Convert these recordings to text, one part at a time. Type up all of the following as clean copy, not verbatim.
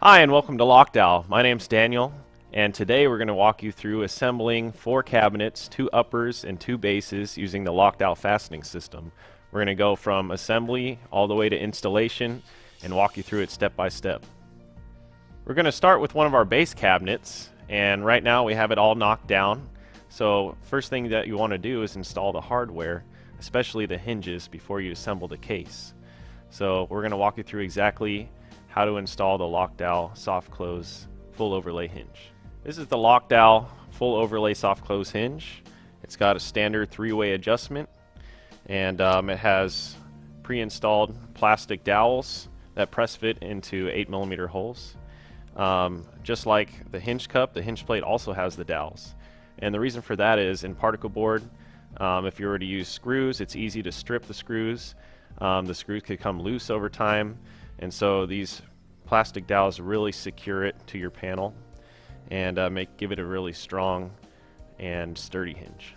Hi and welcome to Lockdown. My name's Daniel, and today we're going to walk you through assembling 4 cabinets, 2 uppers and 2 bases using the Lockdown fastening system. We're going to go from assembly all the way to installation and walk you through it step by step. We're going to start with one of our base cabinets, and right now we have it all knocked down. So first thing that you want to do is install the hardware, especially the hinges, before you assemble the case. So we're going to walk you through exactly how to install the Lockdown soft close full overlay hinge. This is the Lockdown full overlay soft close hinge. It's got a standard 3-way adjustment, and it has pre-installed plastic dowels that press fit into 8mm holes. Just like the hinge cup, the hinge plate also has the dowels. And the reason for that is in particle board, if you were to use screws, it's easy to strip the screws. The screws could come loose over time, and so these plastic dowels really secure it to your panel and give it a really strong and sturdy hinge.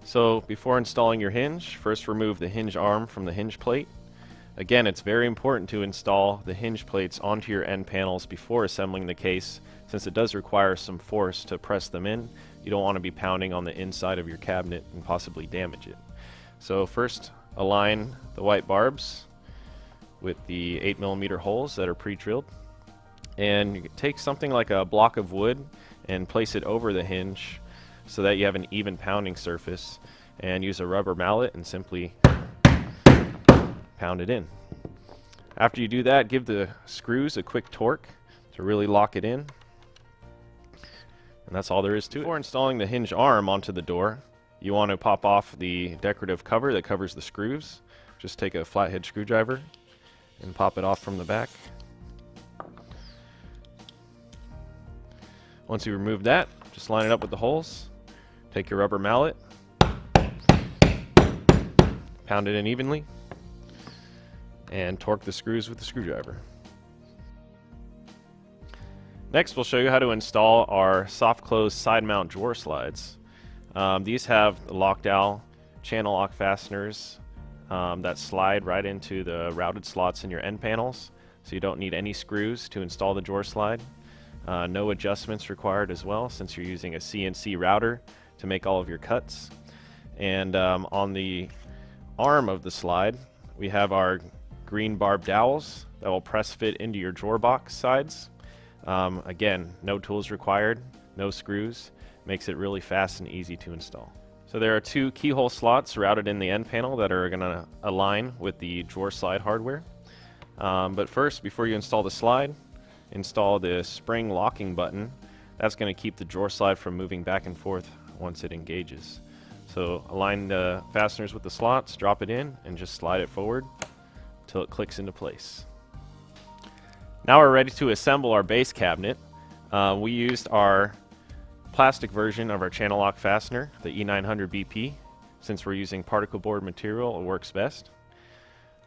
So before installing your hinge, first remove the hinge arm from the hinge plate. Again, it's very important to install the hinge plates onto your end panels before assembling the case, since it does require some force to press them in. You don't want to be pounding on the inside of your cabinet and possibly damage it. So first, align the white barbs with the 8mm holes that are pre-drilled, and you take something like a block of wood and place it over the hinge so that you have an even pounding surface, and use a rubber mallet and simply pound it in. After you do that, give the screws a quick torque to really lock it in, and that's all there is to it. Before installing the hinge arm onto the door, you want to pop off the decorative cover that covers the screws. Just take a flathead screwdriver and pop it off from the back. Once you remove that, just line it up with the holes. Take your rubber mallet, pound it in evenly, and torque the screws with the screwdriver. Next, we'll show you how to install our soft close side mount drawer slides. These have the Lockdown channel lock fasteners that slide right into the routed slots in your end panels, so you don't need any screws to install the drawer slide. No adjustments required as well, since you're using a CNC router to make all of your cuts. And on the arm of the slide, we have our green barbed dowels that will press fit into your drawer box sides. Again, no tools required, no screws. Makes it really fast and easy to install. So there are 2 keyhole slots routed in the end panel that are going to align with the drawer slide hardware. But first, before you install the slide, install the spring locking button. That's going to keep the drawer slide from moving back and forth once it engages. So align the fasteners with the slots, drop it in, and just slide it forward until it clicks into place. Now we're ready to assemble our base cabinet. We used our plastic version of our channel lock fastener, the E900 BP. Since we're using particle board material, it works best.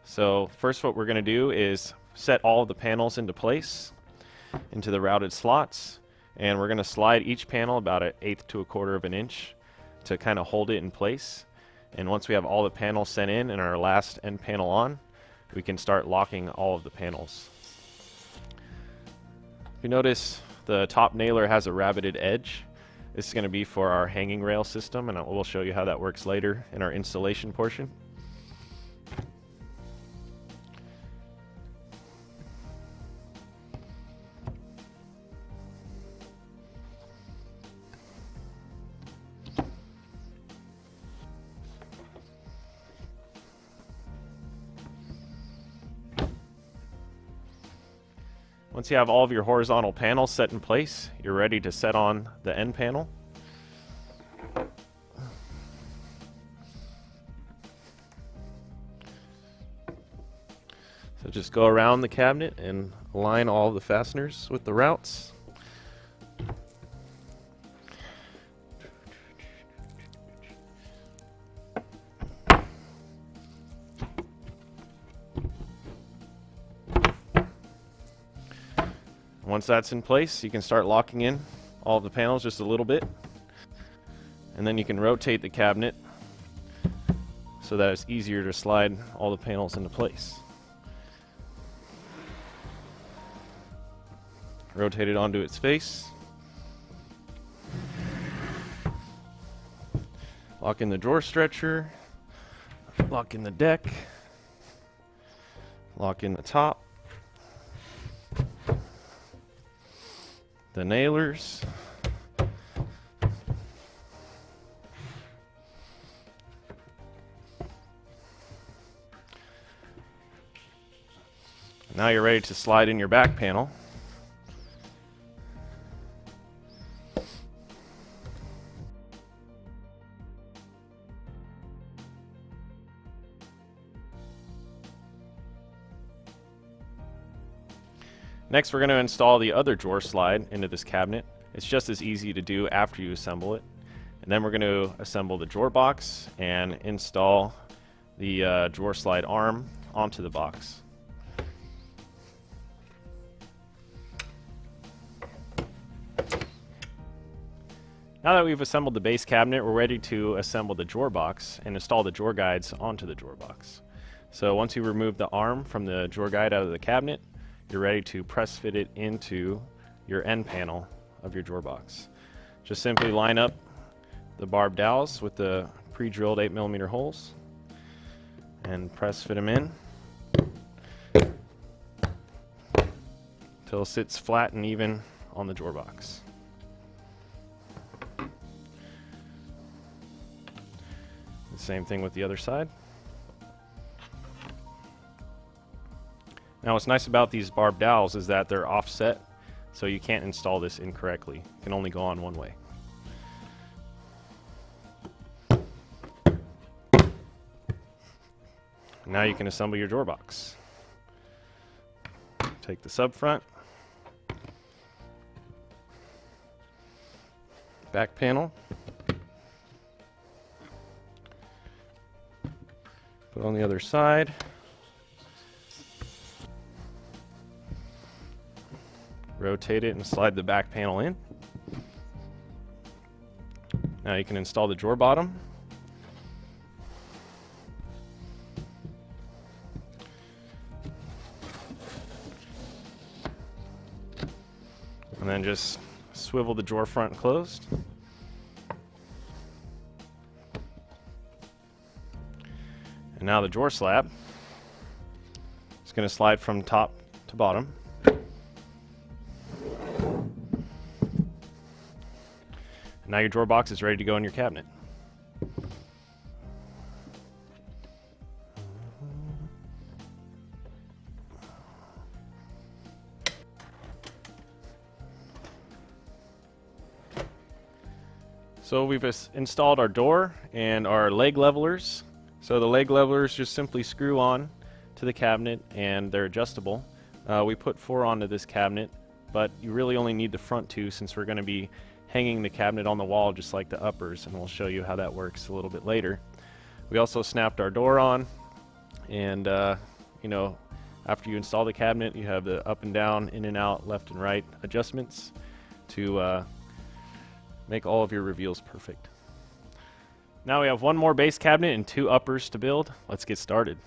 So first, what we're going to do is set all of the panels into place into the routed slots, and we're going to slide each panel about 1/8 to 1/4 of an inch to kind of hold it in place. And once we have all the panels sent in and our last end panel on, we can start locking all of the panels. If you notice, the top nailer has a rabbeted edge. This is going to be for our hanging rail system, and we'll show you how that works later in our installation portion. Once you have all of your horizontal panels set in place, you're ready to set on the end panel. So just go around the cabinet and align all of the fasteners with the routes. Once that's in place, you can start locking in all of the panels just a little bit, and then you can rotate the cabinet so that it's easier to slide all the panels into place. Rotate it onto its face. Lock in the drawer stretcher. Lock in the deck. Lock in the top. The nailers. Now you're ready to slide in your back panel. Next, we're going to install the other drawer slide into this cabinet. It's just as easy to do after you assemble it. And then we're going to assemble the drawer box and install the drawer slide arm onto the box. Now that we've assembled the base cabinet, we're ready to assemble the drawer box and install the drawer guides onto the drawer box. So once you remove the arm from the drawer guide out of the cabinet, you're ready to press fit it into your end panel of your drawer box. Just simply line up the barbed dowels with the pre-drilled 8mm holes and press fit them in until it sits flat and even on the drawer box. The same thing with the other side. Now what's nice about these barbed dowels is that they're offset, so you can't install this incorrectly. It can only go on one way. Now you can assemble your drawer box. Take the subfront, back panel, put on the other side. Rotate it and slide the back panel in. Now you can install the drawer bottom. And then just swivel the drawer front closed. And now the drawer slab is going to slide from top to bottom. Now your drawer box is ready to go in your cabinet. So we've installed our door and our leg levelers. So the leg levelers just simply screw on to the cabinet and they're adjustable. We put 4 onto this cabinet, but you really only need the front 2 since we're going to be hanging the cabinet on the wall just like the uppers, and we'll show you how that works a little bit later. We also snapped our door on, and you know, after you install the cabinet, you have the up and down, in and out, left and right adjustments to make all of your reveals perfect. Now we have one more base cabinet and 2 uppers to build. Let's get started.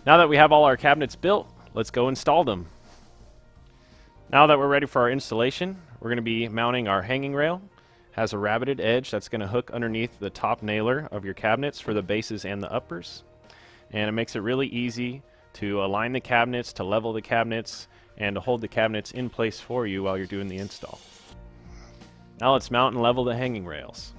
Now that we have all our cabinets built, let's go install them. Now that we're ready for our installation, we're going to be mounting our hanging rail. It has a rabbeted edge that's going to hook underneath the top nailer of your cabinets for the bases and the uppers. And it makes it really easy to align the cabinets, to level the cabinets, and to hold the cabinets in place for you while you're doing the install. Now let's mount and level the hanging rails.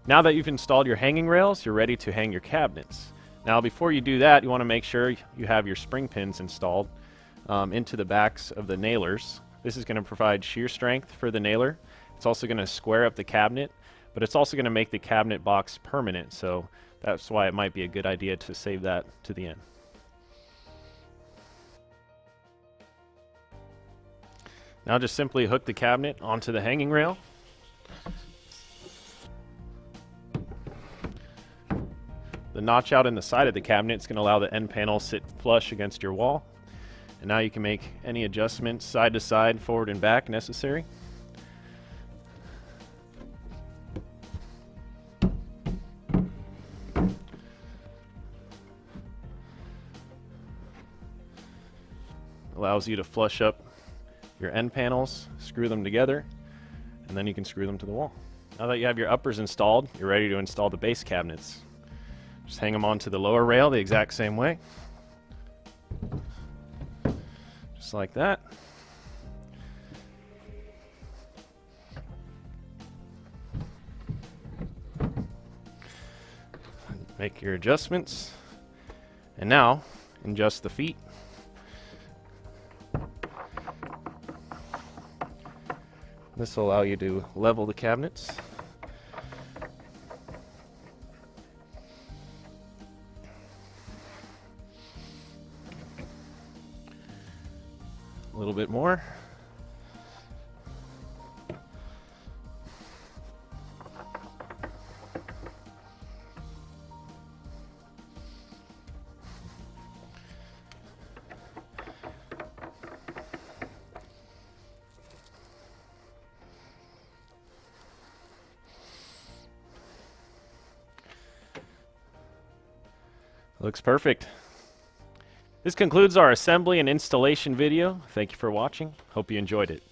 Now that you've installed your hanging rails, you're ready to hang your cabinets. Now before you do that, you want to make sure you have your spring pins installed into the backs of the nailers. This is going to provide shear strength for the nailer. It's also going to square up the cabinet, but it's also going to make the cabinet box permanent, so that's why it might be a good idea to save that to the end. Now just simply hook the cabinet onto the hanging rail. The notch out in the side of the cabinet is going to allow the end panel to sit flush against your wall. And now you can make any adjustments side to side, forward and back necessary. Allows you to flush up your end panels, screw them together, and then you can screw them to the wall. Now that you have your uppers installed, you're ready to install the base cabinets. Just hang them onto the lower rail the exact same way. Just like that. Make your adjustments. And now, adjust the feet. This will allow you to level the cabinets. A little bit more. Looks perfect. This concludes our assembly and installation video. Thank you for watching. Hope you enjoyed it.